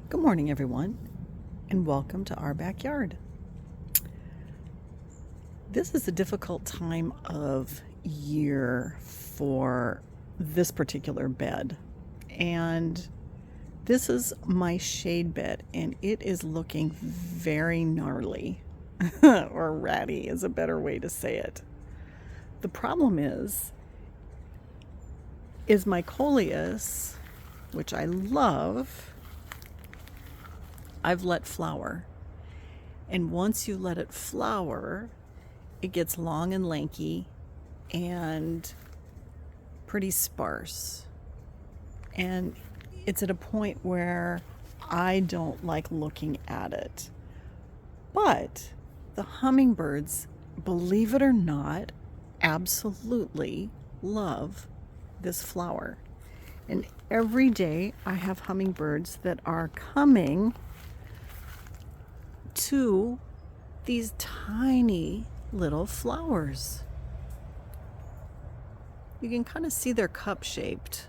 Good morning, everyone, and welcome to our backyard. This is a difficult time of year for this particular bed, and this is my shade bed, and it is looking very gnarly, or ratty is a better way to say it. The problem is my Coleus, which I love, I've let flower. And once you let it flower, it gets long and lanky and pretty sparse. And it's at a point where I don't like looking at it. But the hummingbirds, believe it or not, absolutely love this flower. And every day I have hummingbirds that are coming to these tiny little flowers. You can kind of see they're cup-shaped,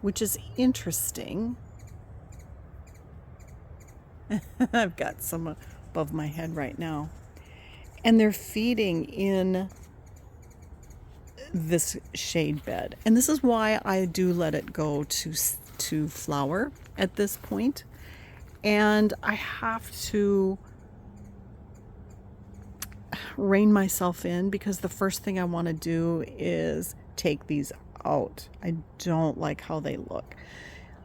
which is interesting. I've got some above my head right now. And they're feeding in this shade bed. And this is why I do let it go to flower at this point. And I have to rein myself in because the first thing I want to do is take these out. I don't like how they look.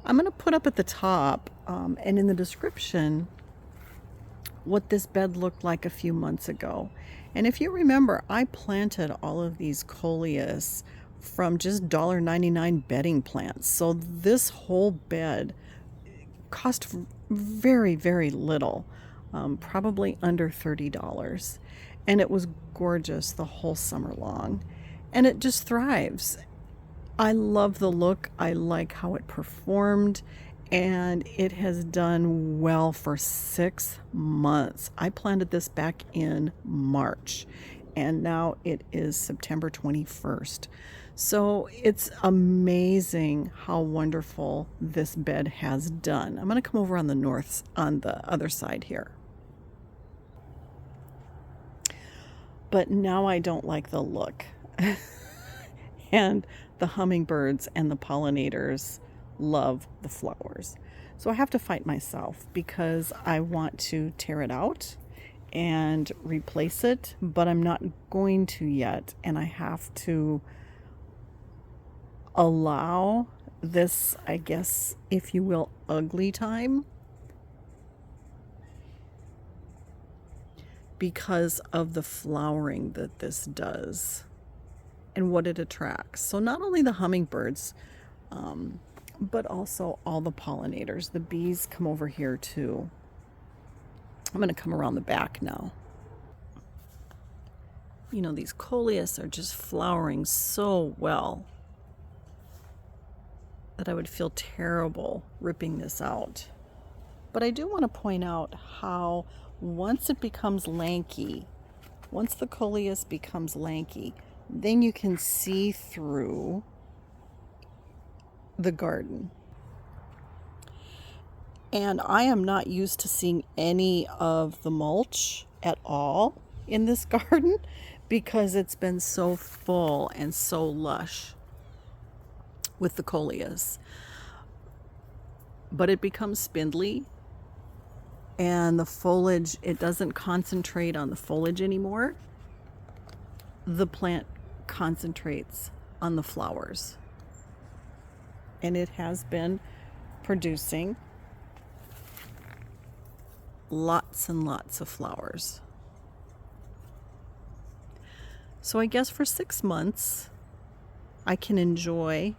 I'm going to put up at the top and in the description what this bed looked like a few months ago. And if you remember, I planted all of these Coleus from just $1.99 bedding plants. So this whole bed cost very, very little, probably under $30. And it was gorgeous the whole summer long. And it just thrives. I love the look. I like how it performed. And it has done well for 6 months. I planted this back in March. And now it is September 21st. So it's amazing how wonderful this bed has done. I'm going to come over on the other side here. But now I don't like the look. And the hummingbirds and the pollinators love the flowers. So I have to fight myself because I want to tear it out and replace it, but I'm not going to yet. And I have to allow this, I guess, if you will, ugly time because of the flowering that this does and what it attracts. So not only the hummingbirds, but also all the pollinators. The bees come over here too. I'm going to come around the back now. You know, these Coleus are just flowering so well that I would feel terrible ripping this out. But I do want to point out how once it becomes lanky, once the Coleus becomes lanky, then you can see through the garden. And I am not used to seeing any of the mulch at all in this garden because it's been so full and so lush with the Coleus. But it becomes spindly and the foliage, it doesn't concentrate on the foliage anymore. The plant concentrates on the flowers. And it has been producing lots and lots of flowers. So I guess for 6 months, I can enjoy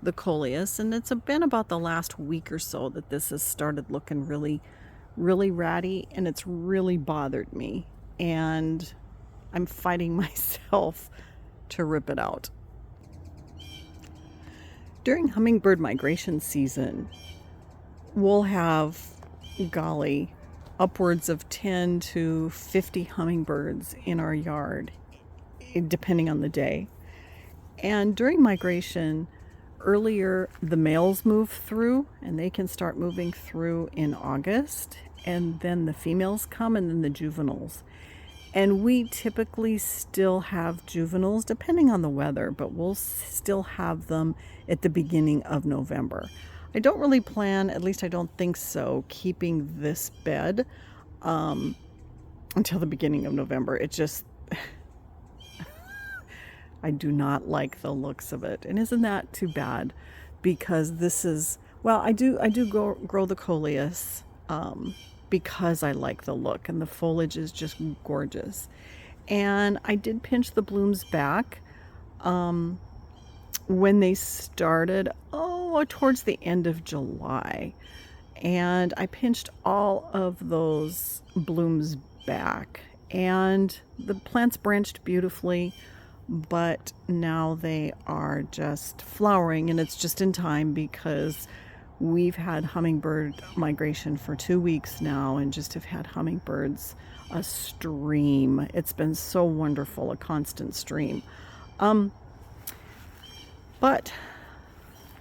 the Coleus, and it's been about the last week or so that this has started looking really, really ratty, and it's really bothered me, and I'm fighting myself to rip it out. During hummingbird migration season, we'll have, golly, upwards of 10 to 50 hummingbirds in our yard, depending on the day. And during migration, earlier the males move through, and they can start moving through in August, and then the females come, and then the juveniles. And we typically still have juveniles depending on the weather, but we'll still have them at the beginning of November. I don't really plan, at least I don't think so, keeping this bed until the beginning of November. It just, I do not like the looks of it. And isn't that too bad? Because this is, well, I do grow the Coleus because I like the look, and the foliage is just gorgeous. And I did pinch the blooms back when they started, towards the end of July. And I pinched all of those blooms back, and the plants branched beautifully, but now they are just flowering, and it's just in time because we've had hummingbird migration for 2 weeks now, and just have had hummingbirds a stream. It's been so wonderful, a constant stream. But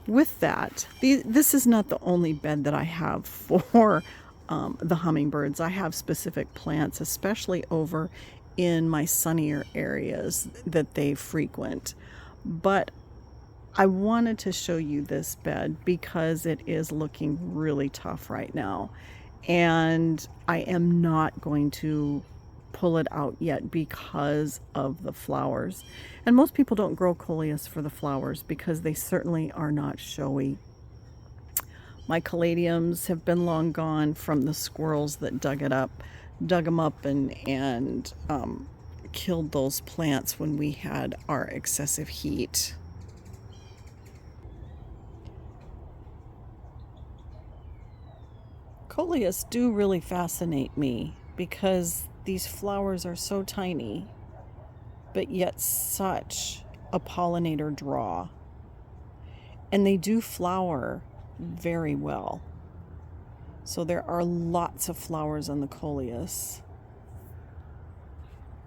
with that, this is not the only bed that I have for the hummingbirds. I have specific plants, especially over in my sunnier areas that they frequent. But I wanted to show you this bed because it is looking really tough right now. And I am not going to pull it out yet because of the flowers. And most people don't grow Coleus for the flowers because they certainly are not showy. My caladiums have been long gone from the squirrels that dug them up and killed those plants when we had our excessive heat. Coleus do really fascinate me because these flowers are so tiny, but yet such a pollinator draw. And they do flower very well. So there are lots of flowers on the Coleus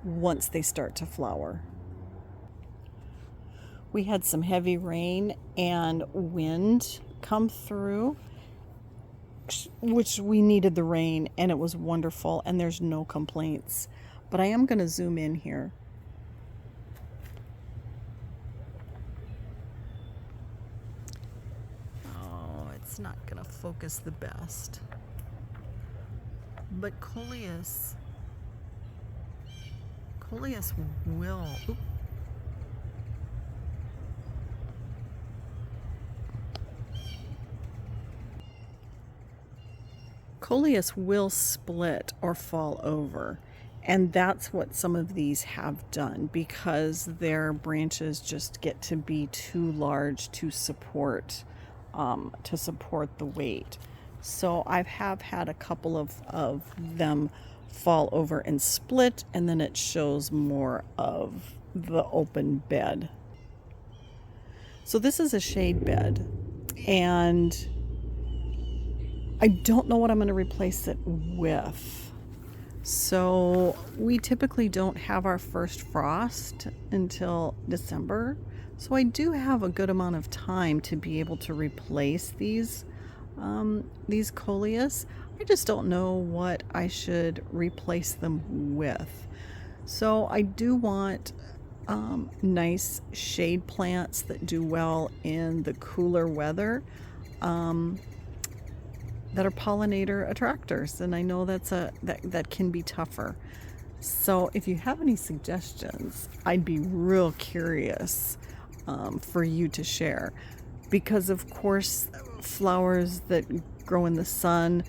once they start to flower. We had some heavy rain and wind come through, which we needed the rain, and it was wonderful, and there's no complaints. But I am going to zoom in here. Oh, it's not going to focus the best. But Coleus will... Coleus will split or fall over, and that's what some of these have done because their branches just get to be too large to support the weight. So I have had a couple of them fall over and split, and then it shows more of the open bed. So this is a shade bed, and I don't know what I'm going to replace it with. So we typically don't have our first frost until December. So I do have a good amount of time to be able to replace these Coleus. I just don't know what I should replace them with. So I do want nice shade plants that do well in the cooler weather. That are pollinator attractors, and I know that can be tougher. So if you have any suggestions, I'd be real curious for you to share, because of course flowers that grow in the sun,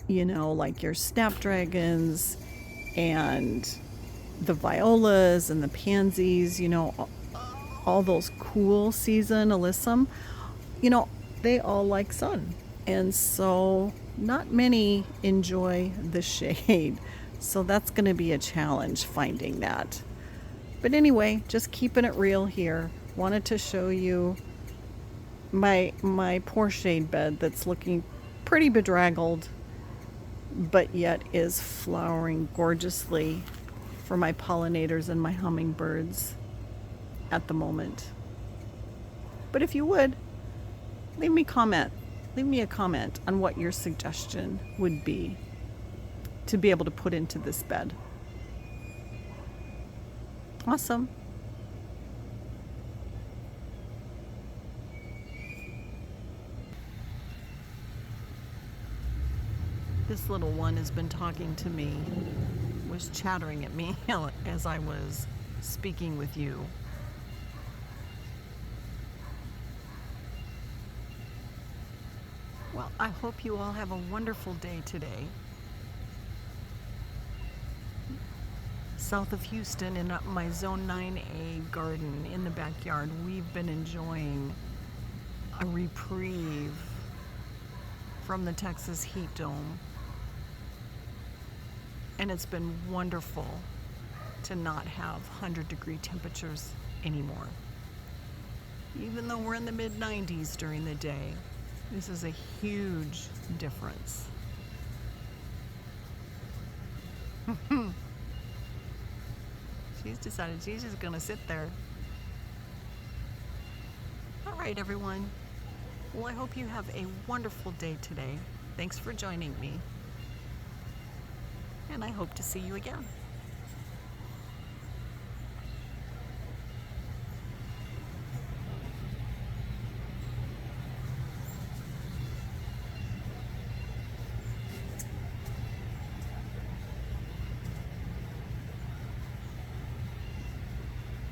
like your snapdragons and the violas and the pansies, all those cool season alyssum, they all like sun. And so not many enjoy the shade. So that's going to be a challenge finding that. But anyway, just keeping it real here. Wanted to show you my poor shade bed that's looking pretty bedraggled, but yet is flowering gorgeously for my pollinators and my hummingbirds at the moment. But if you would, leave me comment. Leave me a comment on what your suggestion would be to be able to put into this bed. Awesome. This little one has been talking to me, was chattering at me as I was speaking with you. Well, I hope you all have a wonderful day today. South of Houston in my Zone 9A garden in the backyard, we've been enjoying a reprieve from the Texas heat dome. And it's been wonderful to not have 100-degree temperatures anymore. Even though we're in the mid-90s during the day, this is a huge difference. She's decided she's just gonna sit there. All right, everyone. Well, I hope you have a wonderful day today. Thanks for joining me. And I hope to see you again.